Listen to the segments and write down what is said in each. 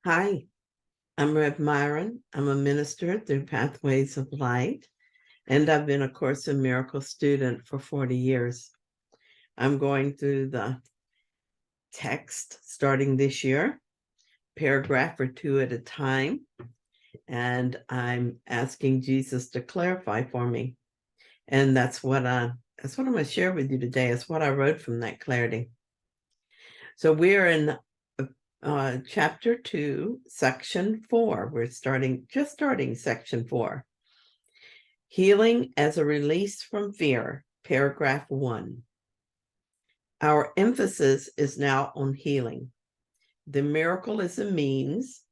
Hi, I'm Rev Myron. I'm a minister through Pathways of Light, and I've been a Course in Miracles student for 40 years. I'm going through the text starting this year, paragraph or two at a time, and I'm asking Jesus to clarify for me. And that's what I'm going to share with you today. It's what I wrote from that clarity. So we're in chapter 2, section 4. We're just starting section 4. Healing as a release from fear, paragraph 1. Our emphasis is now on healing. The miracle is a means,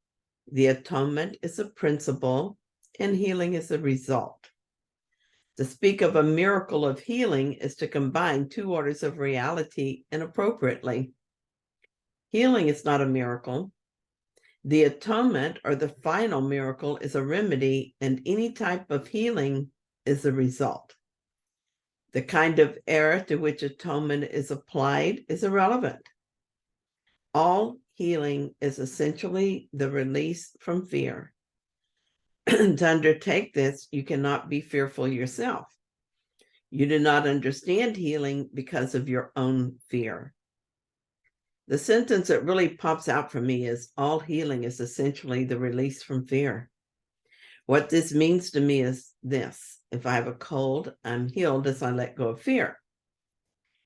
the atonement is a principle, and healing is a result. To speak of a miracle of healing is to combine two orders of reality inappropriately. Healing is not a miracle. The atonement, or the final miracle, is a remedy, and any type of healing is the result. The kind of error to which atonement is applied is irrelevant. All healing is essentially the release from fear. To undertake this, you cannot be fearful yourself. You do not understand healing because of your own fear. The sentence that really pops out for me is all healing is essentially the release from fear. What this means to me is this: if I have a cold, I'm healed as I let go of fear.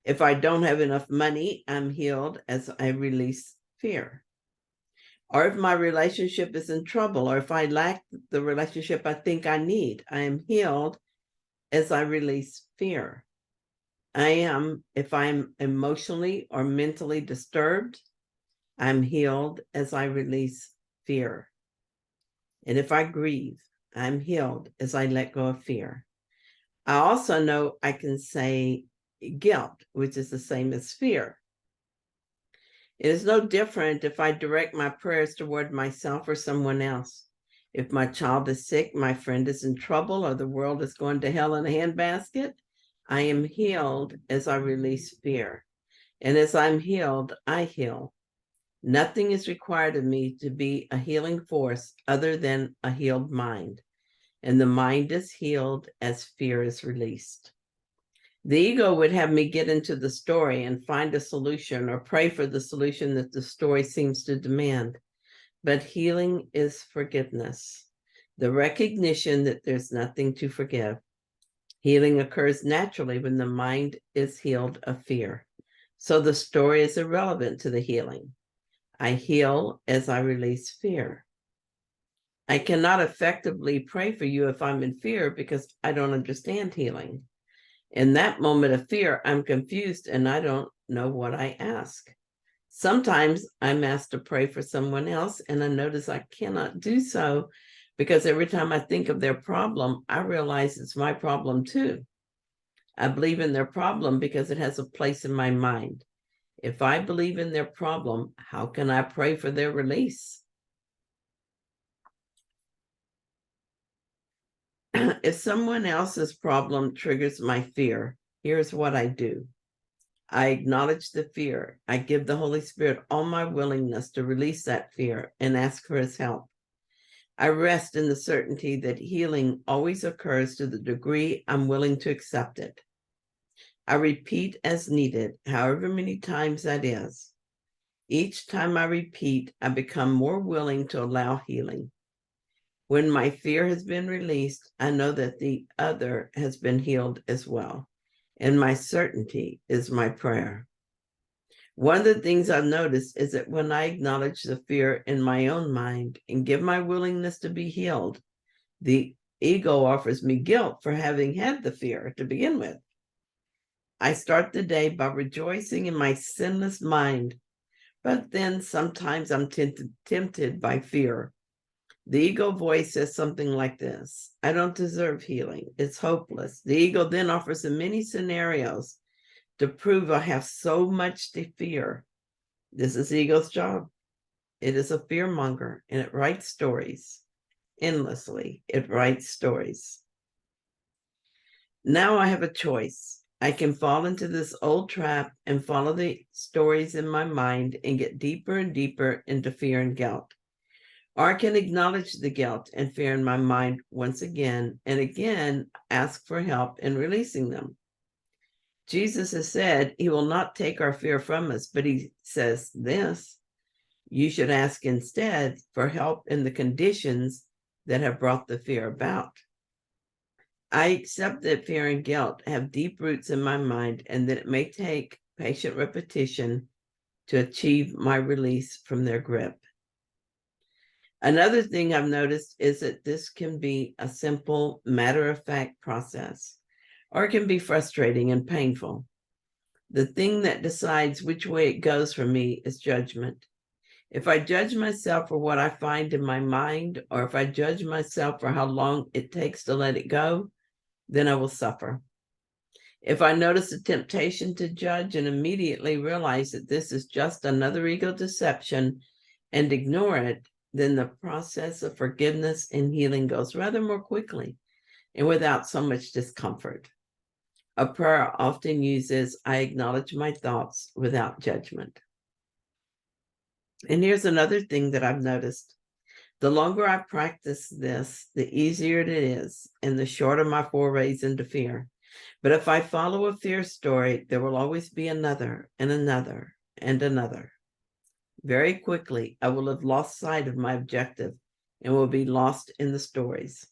If I don't have enough money, I'm healed as I release fear. Or if my relationship is in trouble, or if I lack the relationship I think I need, I am healed as I release fear. If I'm emotionally or mentally disturbed, I'm healed as I release fear. And if I grieve, I'm healed as I let go of fear. I also know I can say guilt, which is the same as fear. It is no different if I direct my prayers toward myself or someone else. If my child is sick, my friend is in trouble, or the world is going to hell in a handbasket, I am healed as I release fear. And as I'm healed, I heal. Nothing is required of me to be a healing force other than a healed mind. And the mind is healed as fear is released. The ego would have me get into the story and find a solution or pray for the solution that the story seems to demand. But healing is forgiveness, the recognition that there's nothing to forgive. Healing occurs naturally when the mind is healed of fear. So the story is irrelevant to the healing. I heal as I release fear. I cannot effectively pray for you if I'm in fear because I don't understand healing. In that moment of fear, I'm confused and I don't know what I ask. Sometimes I'm asked to pray for someone else and I notice I cannot do so because every time I think of their problem, I realize it's my problem too. I believe in their problem because it has a place in my mind. If I believe in their problem, how can I pray for their release? If someone else's problem triggers my fear, here's what I do. I acknowledge the fear. I give the Holy Spirit all my willingness to release that fear and ask for his help. I rest in the certainty that healing always occurs to the degree I'm willing to accept it. I repeat as needed, however many times that is. Each time I repeat, I become more willing to allow healing. When my fear has been released, I know that the other has been healed as well. And my certainty is my prayer. One of the things I've noticed is that when I acknowledge the fear in my own mind and give my willingness to be healed, the ego offers me guilt for having had the fear to begin with. I start the day by rejoicing in my sinless mind, but then sometimes I'm tempted by fear. The ego voice says something like this: I don't deserve healing. It's hopeless. The ego then offers many scenarios to prove I have so much to fear. This is ego's job. It is a fear monger, and it writes stories endlessly. It writes stories. Now I have a choice. I can fall into this old trap and follow the stories in my mind and get deeper and deeper into fear and guilt. Or I can acknowledge the guilt and fear in my mind once again and again ask for help in releasing them. Jesus has said he will not take our fear from us, but he says this: you should ask instead for help in the conditions that have brought the fear about. I accept that fear and guilt have deep roots in my mind and that it may take patient repetition to achieve my release from their grip. Another thing I've noticed is that this can be a simple, matter-of-fact process, or it can be frustrating and painful. The thing that decides which way it goes for me is judgment. If I judge myself for what I find in my mind, or if I judge myself for how long it takes to let it go, then I will suffer. If I notice a temptation to judge and immediately realize that this is just another ego deception and ignore it, then the process of forgiveness and healing goes rather more quickly and without so much discomfort. A prayer I often uses, I acknowledge my thoughts without judgment. And here's another thing that I've noticed. The longer I practice this, the easier it is and the shorter my forays into fear. But if I follow a fear story, there will always be another and another and another. Very quickly, I will have lost sight of my objective and will be lost in the stories.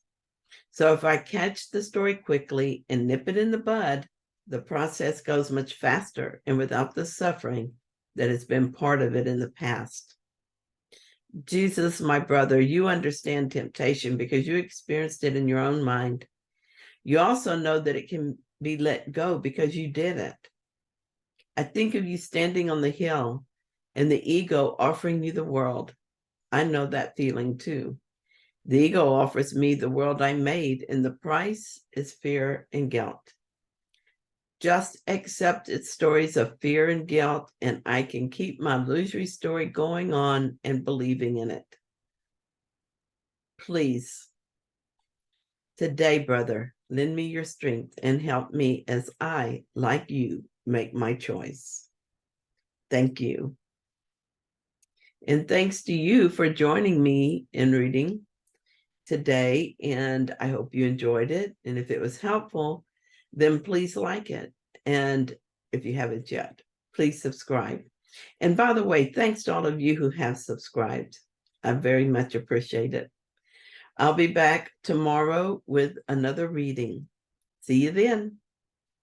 So if I catch the story quickly and nip it in the bud, the process goes much faster and without the suffering that has been part of it in the past. Jesus, my brother, you understand temptation because you experienced it in your own mind. You also know that it can be let go because you did it. I think of you standing on the hill and the ego offering you the world. I know that feeling too. The ego offers me the world I made, and the price is fear and guilt. Just accept its stories of fear and guilt, and I can keep my illusory story going on and believing in it. Please, today, brother, lend me your strength and help me as I, like you, make my choice. Thank you. And thanks to you for joining me in reading today, and I hope you enjoyed it. And if it was helpful, then please like it. And if you haven't yet, please subscribe. And by the way, thanks to all of you who have subscribed. I very much appreciate it. I'll be back tomorrow with another reading. See you then.